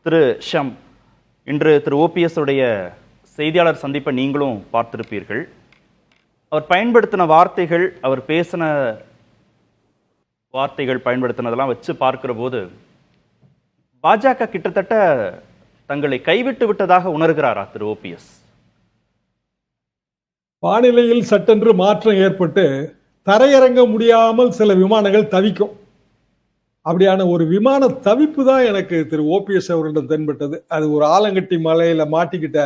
திரு ஷம், இன்று திரு ஓபிஎஸ் உடைய செய்தியாளர் சந்திப்பை நீங்களும் பார்த்திருப்பீர்கள். அவர் பயன்படுத்தின வார்த்தைகள், அவர் பேசின வார்த்தைகள் பயன்படுத்தினதெல்லாம் வச்சு பார்க்கிற போது பாஜக கிட்டத்தட்ட தங்களை கைவிட்டு விட்டதாக உணர்கிறாரா திரு ஓபிஎஸ்? வானிலையில் சட்டென்று மாற்றம் ஏற்பட்டு தரையிறங்க முடியாமல் சில விமானங்கள் தவிக்கும். அப்படியான ஒரு விமான தவிப்பு தான் எனக்கு திரு ஓபிஎஸ் அவர்களிடம் தென்பட்டது. அது ஒரு ஆலங்கட்டி மலையில மாட்டிக்கிட்ட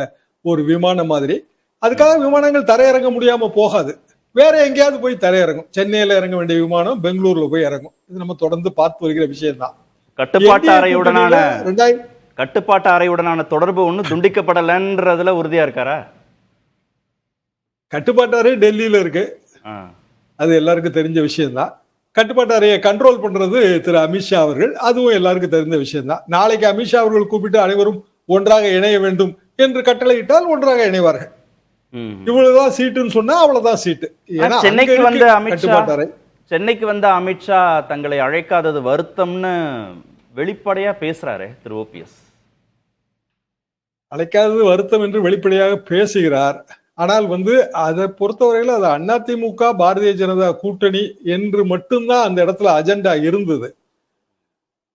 ஒரு விமானம் மாதிரி. அதுக்காக விமானங்கள் தரையிறங்க முடியாம போகாது, வேற எங்கேயாவது போய் தரையிறங்கும். சென்னையில இறங்க வேண்டிய விமானம் பெங்களூர்ல போய் இறங்கும். இது நம்ம தொடர்ந்து பார்த்து வருகிற விஷயம் தான். கட்டுப்பாட்டு அறையுடனான தொடர்பு ஒன்றும் துண்டிக்கப்படலன்றதுல உறுதியா இருக்காரா? கட்டுப்பாட்டு அறை டெல்லியில இருக்கு, அது எல்லாருக்கும் தெரிஞ்ச விஷயம் தான். கட்டுப்பாட்டு அறையை கண்ட்ரோல் பண்றது திரு அமித்ஷா அவர்கள், அதுவும் எல்லாருக்கும் தெரிந்த விஷயம் தான். நாளைக்கு அமித்ஷா அவர்கள் கூப்பிட்டு அனைவரும் ஒன்றாக இணைய வேண்டும் என்று கட்டளையிட்டால் ஒன்றாக இணைவார்கள். இவ்வளவுதான் சீட்டுன்னு சொன்னா அவ்வளவுதான் சீட்டு. சென்னைக்கு வந்த அமித்ஷா தங்களை அழைக்காதது வருத்தம்னு வெளிப்படையா பேசுறாரு திரு ஓபிஎஸ். அழைக்காதது வருத்தம் என்று வெளிப்படையாக பேசுகிறார். ஆனால் அதை பொறுத்தவரையில் அது அதிமுக பாரதிய ஜனதா கூட்டணி என்று மட்டும்தான் அந்த இடத்துல அஜெண்டா இருந்தது.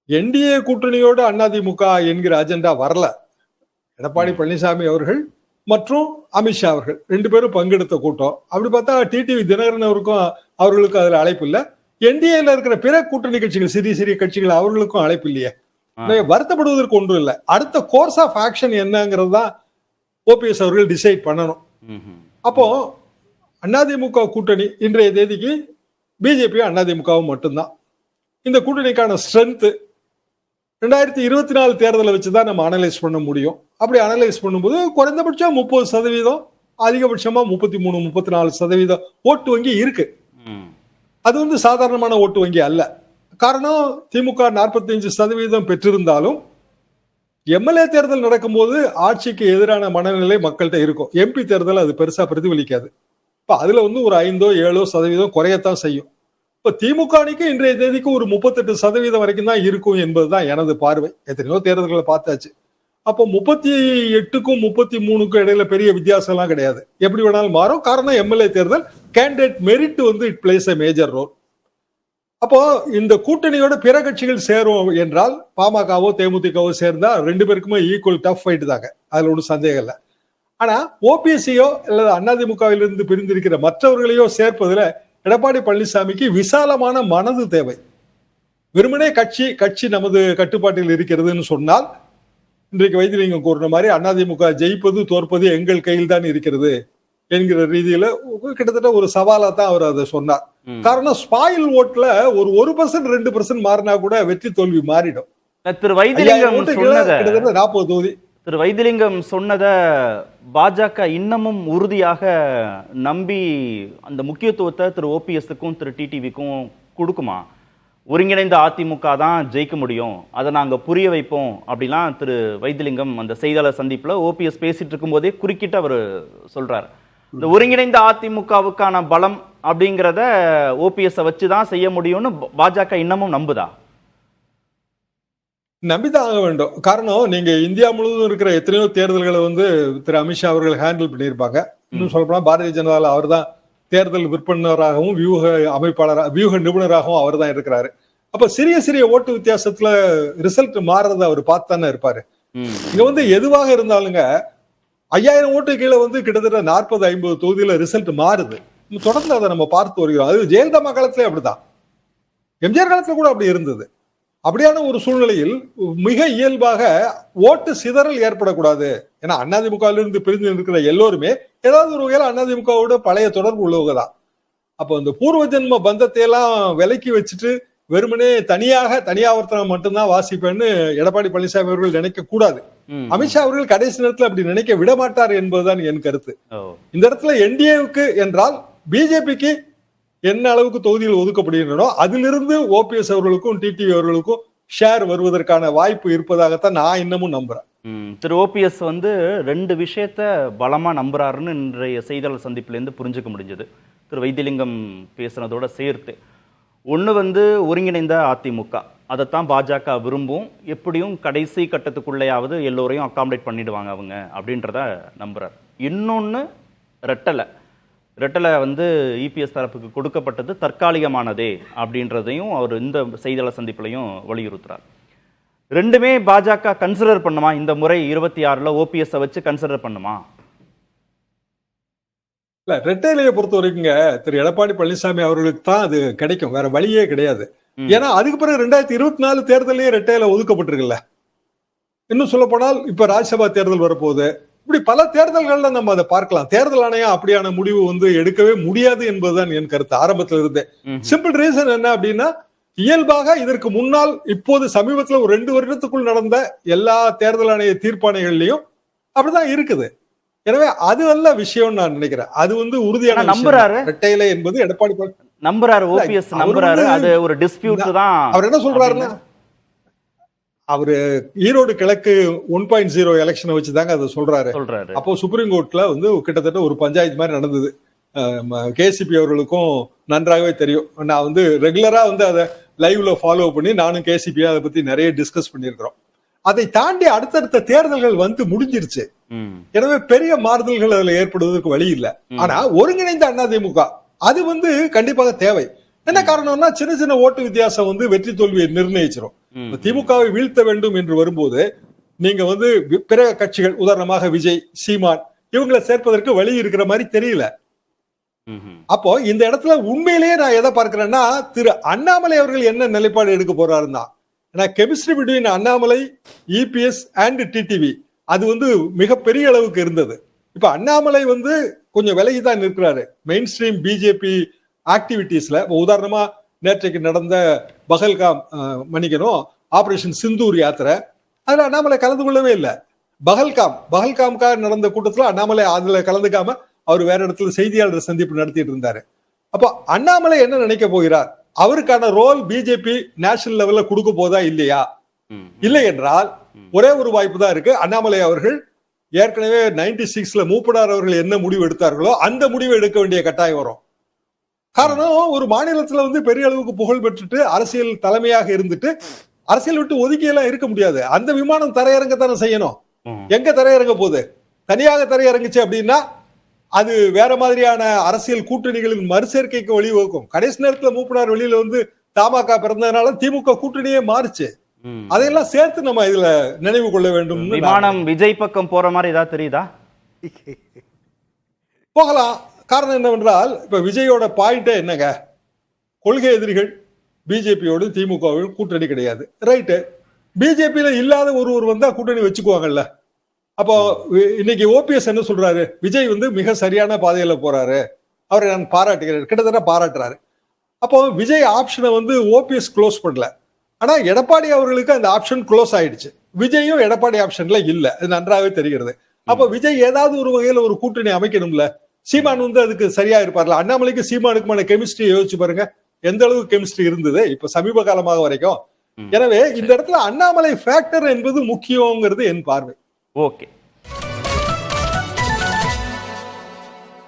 என்டிஏ கூட்டணியோடு அதிமுக என்கிற அஜெண்டா வரல. எடப்பாடி பழனிசாமி அவர்கள் மற்றும் அமித்ஷா அவர்கள் ரெண்டு பேரும் பங்கெடுத்த கூட்டம். அப்படி பார்த்தா டிடிவி தினகரன் அவர்களுக்கும் அதுல அழைப்பு இல்லை. என்டிஏல இருக்கிற பிற கூட்டணி கட்சிகள், சிறிய சிறிய கட்சிகள், அவர்களுக்கும் அழைப்பு இல்லையே. வருத்தப்படுவதற்கு ஒன்றும் இல்லை. அடுத்த கோர்ஸ் ஆஃப் ஆக்ஷன் என்னங்கிறது தான் ஓபிஎஸ் அவர்கள் டிசைட் பண்ணணும். அப்போ அதிமுக கூட்டணி இன்றைய தேதிக்கு பிஜேபி அதிமுகவும் மட்டும்தான். இந்த கூட்டணிக்கான ஸ்ட்ரென்த் 2024 தேர்தலை வச்சுதான் நம்ம அனலைஸ் பண்ண முடியும். அப்படி அனலைஸ் பண்ணும்போது குறைந்தபட்சம் 30%, அதிகபட்சமா 33-34% ஓட்டு வங்கி இருக்கு. அது சாதாரணமான ஓட்டு வங்கி அல்ல. காரணம், திமுக 45% பெற்றிருந்தாலும் எம்எல்ஏ தேர்தல் நடக்கும்போது ஆட்சிக்கு எதிரான மனநிலை மக்கள்கிட்ட இருக்கும். எம்பி தேர்தல் அது பெருசா பிரதிபலிக்காது. இப்ப அதுல ஒரு 5-7% குறையத்தான் செய்யும். இப்ப திமுக அணிக்கு இன்றைய தேதிக்கு ஒரு 38% வரைக்கும் தான் இருக்கும் என்பதுதான் எனது பார்வை. எத்தனையோ தேர்தல்களை பார்த்தாச்சு. அப்போ 38க்கும் 33க்கும் இடையில பெரிய வித்தியாசம் எல்லாம் கிடையாது. எப்படி வேணாலும் மாறும். காரணம், எம்எல்ஏ தேர்தல் candidate merit it plays a major role. அப்போ இந்த கூட்டணியோட பிற கட்சிகள் சேரும் என்றால், பாமகவோ தேமுதிகவோ சேர்ந்தா ரெண்டு பேருக்குமே ஈக்குவல் டஃப் ஃபைட் தாங்க, அதுல ஒன்றும் சந்தேகம் இல்லை. ஆனா ஓபிஎஸ்சியோ அல்லது அதிமுகவிலிருந்து பிரிந்திருக்கிற மற்றவர்களையோ சேர்ப்பதுல எடப்பாடி பழனிசாமிக்கு விசாலமான மனது தேவை. வெறுமனே கட்சி நமது கட்டுப்பாட்டில் இருக்கிறதுன்னு சொன்னால், இன்றைக்கு வைத்திலிங்கம் கூறின மாதிரி அதிமுக ஜெயிப்பது தோற்பது எங்கள் கையில் தான் இருக்கிறது என்கிற ரீதியில கிட்டத்தட்ட ஒரு சவாலா தான் அவர் அதை சொன்னார். காரணம், ஸ்பாயில் ஓட்டுல ஒரு 1% 2% மாறினா கூட வெற்றி தோல்வி மாறிடும். திரு வைத்திலிங்கம் கிட்டத்தட்ட 40 தொகுதி. திரு வைத்திலிங்கம் சொன்னத பாஜக இன்னமும் உறுதியாக நம்பி அந்த முக்கியத்துவத்தை திரு ஓபிஎஸ்க்கும் திரு டிடிவிக்கும் கொடுக்குமா? ஒருங்கிணைந்த அதிமுக தான் ஜெயிக்க முடியும், அதை நாங்க புரிய வைப்போம் அப்படிலாம் திரு வைத்திலிங்கம் அந்த செய்தியாளர் சந்திப்புல ஓபிஎஸ் பேசிட்டு இருக்கும் போதே குறுக்கிட்டு அவர் சொல்றாரு. இந்த ஒருங்கிணைந்த அதிமுகவுக்கான பலம் அப்படிங்கிறத ஓபிஎஸ் வச்சுதான் செய்ய முடியும்னு பாஜக இன்னமும் நம்புதா? நம்பிதான் ஆக வேண்டும். காரணம், நீங்க இந்தியா முழுவதும் இருக்கிற எத்தனையோ தேர்தல்களை திரு அமித்ஷா அவர்கள் ஹேண்டில் பண்ணியிருப்பாங்க. இன்னும் சொல்லப்போனா பாரதிய ஜனதாவில் அவர் தான் தேர்தல் விற்பனராகவும் வியூக நிபுணராகவும் அவர் தான் இருக்கிறாரு. அப்ப சிறிய சிறிய ஓட்டு வித்தியாசத்துல ரிசல்ட் மாறுறத அவர் பார்த்து தானே இருப்பாரு. இங்க எதுவாக இருந்தாலுங்க 5000 ஓட்டு கீழே கிட்டத்தட்ட 40-50 தொகுதியில ரிசல்ட் மாறுது. தொடர்ந்து அதை நம்ம பார்த்து வருகிறோம். அது ஜெயலலிதா காலத்திலே அப்படிதான், எம்ஜிஆர் காலத்துல கூட அப்படி இருந்தது. அப்படியான ஒரு சூழ்நிலையில் மிக இயல்பாக ஓட்டு சிதறல் ஏற்படக்கூடாது. ஏன்னா அதிமுகவிலிருந்து பிரிந்து இருக்கிற எல்லோருமே ஏதாவது ஒரு வகையில அதிமுகவோட பழைய தொடர்பு உள்ளவங்க தான். அப்போ இந்த பூர்வ ஜென்ம பந்தத்தை எல்லாம் விலக்கி வச்சுட்டு வெறுமனே தனியாவர்த்தனம் மட்டும்தான் வாசிப்பேன்னு எடப்பாடி பழனிசாமி அவர்கள் நினைக்க கூடாது. அமித்ஷா அவர்கள் கடைசி நேரத்தில் அப்படி நினைக்க விட மாட்டார் என்பதுதான் என் கருத்து. இந்த இடத்துல என்டிஏவுக்கு என்றால் பிஜேபிக்கு என்ன அளவுக்கு தொகுதியில் ஒதுக்கப்படுகின்றனோ அதிலிருந்து ஓபிஎஸ் அவர்களுக்கும் டிடிவி அவர்களுக்கும் ஷேர் வருவதற்கான வாய்ப்பு இருப்பதாகத்தான் நான் இன்னமும் நம்புறேன். திரு ஓபிஎஸ் 2 விஷயத்த பலமா நம்புறாருன்னு இன்றைய செய்தியாளர் சந்திப்பிலேருந்து புரிஞ்சுக்க முடிஞ்சது திரு வைத்திலிங்கம் பேசுனதோட சேர்த்து. ஒன்று ஒருங்கிணைந்த அதிமுக, அதைத்தான் பாஜக விரும்பும். எப்படியும் கடைசி கட்டத்துக்குள்ளேயாவது எல்லோரையும் அகாமடேட் பண்ணிடுவாங்க அவங்க அப்படின்றத நம்புறார். இன்னொன்று ரெட்டலை வந்து இபிஎஸ் தரப்புக்கு கொடுக்கப்பட்டது தற்காலிகமானதே அப்படின்றதையும் அவர் இந்த செய்தியாளர் சந்திப்புலையும் வலியுறுத்துறார். ரெண்டுமே பாஜக கன்சிடர் பண்ணுமா? இந்த முறை 26ல் ஓபிஎஸ் வச்சு கன்சிடர் பண்ணுமா? இல்ல, ரெட்டையிலையை பொறுத்த வரைக்குங்க திரு எடப்பாடி பழனிசாமி அவர்களுக்கு தான் அது கிடைக்கும், வேற வழியே கிடையாது. ஏன்னா அதுக்கு பிறகு 2024 தேர்தலே ரெட்டையில ஒதுக்கப்பட்டிருக்குல்ல. இன்னும் சொல்ல போனால் இப்ப ராஜ்யசபா தேர்தல் வரப்போகுது. இப்படி பல தேர்தல்கள்ல நம்ம அதை பார்க்கலாம். தேர்தல் ஆணையம் அப்படியான முடிவு வந்து எடுக்கவே முடியாது என்பதுதான் என் கருத்து ஆரம்பத்துல இருந்தே. சிம்பிள் ரீசன் என்ன அப்படின்னா, இயல்பாக இதற்கு முன்னால் இப்போது சமீபத்துல ஒரு 2 வருடத்துக்குள் நடந்த எல்லா தேர்தல் ஆணைய தீர்ப்பாணைகள்லயும் அப்படிதான் இருக்குது. எனவே அது அல்ல விஷயம் நான் நினைக்கிறேன். அது வந்து உறுதியான நம்புறாரு ரெட்டையிலை என்பது எடப்பாடி நம்புறாரு, ஓபிஎஸ் நம்புறாரு. அது ஒரு டிஸ்பியூட் தான். அவர் என்ன சொல்றாருன்னா, அவரு ஈரோடு கிழக்கு 1.0 எலெக்ஷனை வச்சுதாங்க அதை சொல்றாரு. அப்போ சுப்ரீம் கோர்ட்ல வந்து கிட்டத்தட்ட ஒரு பஞ்சாயத்து மாதிரி நடந்தது. கேசிபி அவர்களுக்கும் நன்றாகவே தெரியும். நான் வந்து ரெகுலரா வந்து அதை லைவ்ல ஃபாலோ பண்ணி நானும் கேசிபி அதை பத்தி நிறைய டிஸ்கஸ் பண்ணியிருக்கிறோம். அதை தாண்டி அடுத்தடுத்த தேர்தல்கள் வந்து முடிஞ்சிருச்சு. எனவே பெரிய மாறுதல்கள் அதுல ஏற்படுவதற்கு வழி இல்லை. ஆனா ஒருங்கிணைந்த அதிமுக அது வந்து கண்டிப்பாக தேவை. என்ன காரணம்னா, சின்ன சின்ன ஓட்டு வித்தியாசம் வந்து வெற்றி தோல்வியை நிர்ணயிச்சிடும். திமுகவை வீழ்த்த வேண்டும் என்று வரும்போது நீங்க வந்து பிற கட்சிகள், உதாரணமாக விஜய், சீமான், இவங்களை சேர்ப்பதற்கு வழி இருக்கிற மாதிரி தெரியல. அப்போ இந்த இடத்துல உண்மையிலேயே நான் எதை பார்க்கிறேன்னா, திரு அண்ணாமலை அவர்கள் என்ன நிலைப்பாடு எடுக்க போறாருன்னா, ஏன்னா chemistry between Annamalai, EPS and TTV அது வந்து மிகப்பெரிய அளவுக்கு இருந்தது. இப்ப அண்ணாமலை வந்து கொஞ்சம் விலகி தான் நிற்கிறாரு மெயின் ஸ்ட்ரீம் பிஜேபி ஆக்டிவிட்டீஸ்ல. உதாரணமா நேற்றைக்கு நடந்த பகல்காம் மன்னிக்கணும் ஆபரேஷன் சிந்தூர் யாத்திரை, அதுல அண்ணாமலை கலந்து கொள்ளவே இல்லை. பகல்காம்காக நடந்த கூட்டத்துல அண்ணாமலை அதுல கலந்துக்காம அவர் வேற இடத்துல செய்தியாளர் சந்திப்பு நடத்திட்டு இருந்தாரு. அப்போ அண்ணாமலை என்ன நினைக்க போகிறார்? அவருக்கான ரோல் பிஜேபி நேஷனல் லெவல்ல கொடுக்க போதா இல்லையா? இல்லை என்றால் ஒரே ஒரு வாய்ப்பு தான் இருக்கு. அண்ணாமலை அவர்கள் ஏற்கனவே 96ல மூப்பனார் அவர்கள் என்ன முடிவு எடுத்தார்களோ அந்த முடிவை எடுக்க வேண்டிய கட்டாயம் வரும். காரணம், ஒரு மாநிலத்துல வந்து பெரிய அளவுக்கு புகழ் பெற்றுட்டு அரசியல் தலைமையாக இருந்துட்டு அரசியல் விட்டு ஒதுக்கியெல்லாம் இருக்க முடியாது. அந்த விமானம் தரையிறங்கத்தானே செய்யணும். எங்க தரையிறங்க போகுது? தனியாக தரையிறங்குச்சு அப்படின்னா அது வேற மாதிரியான அரசியல் கூட்டணிகளின் மறுசேர்க்கைக்கு வழிவகுக்கும். கடைசி நேரத்துல மூப்பனார் வெளியில வந்து தமாக பிறந்ததுனால திமுக கூட்டணியே மாறுச்சு. அதையெல்லாம் சேர்த்து நம்ம இதுல நினைவு கொள்ள வேண்டும். விமானம் விஜய் பக்கம் போற மாதிரி ஏதாவது தெரியுதா? போகலாம். காரணம் என்னவென்றால், இப்ப விஜயோட பாயிண்டே என்னங்க, கொள்கை எதிரிகள் பிஜேபியோடு திமுகவோடு கூட்டணி கிடையாது. ரைட்டு, பிஜேபியில இல்லாத ஒருவர் வந்தா கூட்டணி வச்சுக்குவாங்கல்ல. அப்போ இன்னைக்கு ஓபிஎஸ் என்ன சொல்றாரு? விஜய் வந்து மிக சரியான பாதையில போறாரு, அவரை நான் பாராட்டுகிறேன், கிட்டத்தட்ட பாராட்டுறாரு. அப்போ விஜய் ஆப்ஷனை வந்து ஓபிஎஸ் க்ளோஸ் பண்ணல. ஆனா எடப்பாடி அவர்களுக்கு அந்த ஆப்ஷன் க்ளோஸ் ஆயிடுச்சு. விஜயும் எடப்பாடி ஆப்ஷன்ல இல்ல, அது நன்றாகவே தெரிகிறது. அப்ப விஜய் ஏதாவது ஒரு வகையில ஒரு கூட்டணி அமைக்கணும்ல. சீமான் வந்து அதுக்கு சரியா இருப்பார்ல. அண்ணாமலைக்கு சீமானுக்குமான கெமிஸ்ட்ரி யோசிச்சு பாருங்க, எந்த அளவுக்கு கெமிஸ்ட்ரி இருந்தது இப்ப சமீப காலமாக வரைக்கும். எனவே இந்த இடத்துல அண்ணாமலை ஃபேக்டர் என்பது முக்கியங்கிறது என் பார்வை. ஓகே.